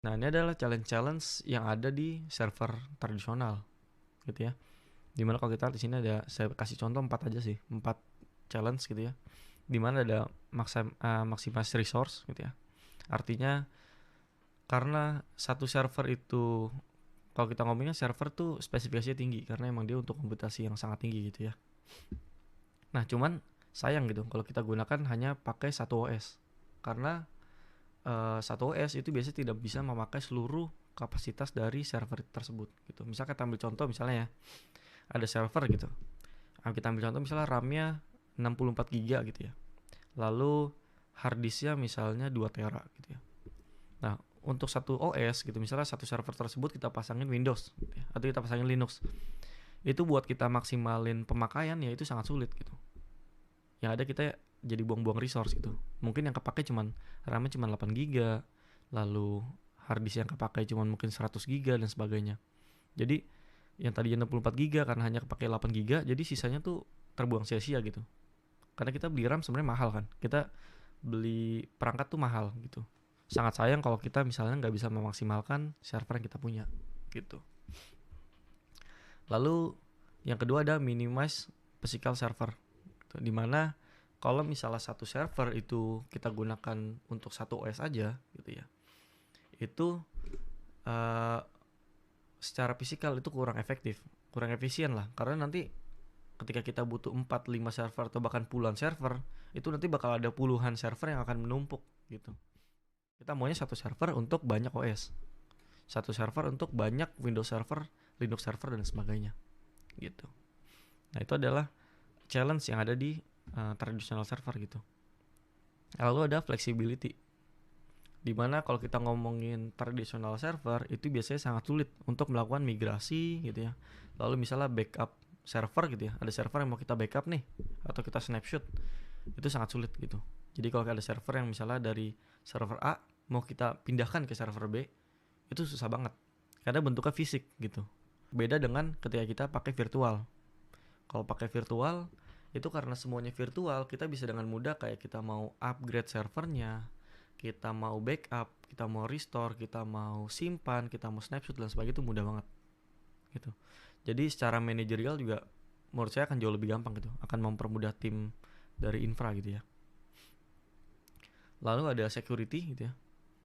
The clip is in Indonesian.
Nah, ini adalah challenge-challenge yang ada di server tradisional gitu ya. Dimana kalau kita di sini ada, saya kasih contoh 4 aja sih, 4 challenge gitu ya. Dimana ada maximize resource gitu ya. Artinya karena satu server itu, kalau kita ngomongin server tuh spesifikasinya tinggi karena emang dia untuk komputasi yang sangat tinggi gitu ya. Nah, cuman sayang gitu kalau kita gunakan hanya pakai satu OS. Karena satu OS itu biasanya tidak bisa memakai seluruh kapasitas dari server tersebut gitu. Misalkan kita ambil contoh misalnya ya, ada server gitu. Kita ambil contoh misalnya RAM-nya 64 GB gitu ya. Lalu hard disk-nya misalnya 2 tera gitu ya. Nah, untuk satu OS gitu, misalnya satu server tersebut kita pasangin Windows gitu ya, atau kita pasangin Linux. Itu buat kita maksimalin pemakaian ya itu sangat sulit gitu. Yang ada kita jadi buang-buang resource gitu. Mungkin yang kepake cuman RAM-nya cuma 8 GB, lalu hard disk yang kepake cuma mungkin 100 GB dan sebagainya. Jadi yang tadinya 64 GB karena hanya kepake 8 GB, jadi sisanya tuh terbuang sia-sia gitu. Karena kita beli RAM sebenarnya mahal kan. Kita beli perangkat tuh mahal gitu. Sangat sayang kalau kita misalnya nggak bisa memaksimalkan server yang kita punya gitu. Lalu yang kedua ada minimize physical server. Dimana kalau misalnya satu server itu kita gunakan untuk satu OS aja gitu ya, itu uh, secara fisikal itu kurang efektif, kurang efisien lah. Karena nanti ketika kita butuh 4-5 server atau bahkan puluhan server, itu nanti bakal ada puluhan server yang akan menumpuk gitu. Kita maunya satu server untuk banyak OS, satu server untuk banyak Windows server, Linux server dan sebagainya gitu. Nah, itu adalah challenge yang ada di traditional server gitu. Lalu ada flexibility, dimana kalau kita ngomongin traditional server itu biasanya sangat sulit untuk melakukan migrasi gitu ya. Lalu misalnya backup server gitu ya, ada server yang mau kita backup nih atau kita snapshot, itu sangat sulit gitu. Jadi kalau ada server yang misalnya dari server A mau kita pindahkan ke server B, itu susah banget karena bentuknya fisik gitu. Beda dengan ketika kita pakai virtual. Kalau pakai virtual itu karena semuanya virtual, kita bisa dengan mudah kayak kita mau upgrade servernya, kita mau backup, kita mau restore, kita mau simpan, kita mau snapshot dan sebagainya, itu mudah banget gitu. Jadi secara manajerial juga menurut saya akan jauh lebih gampang gitu, akan mempermudah tim dari infra gitu ya. Lalu ada security gitu ya.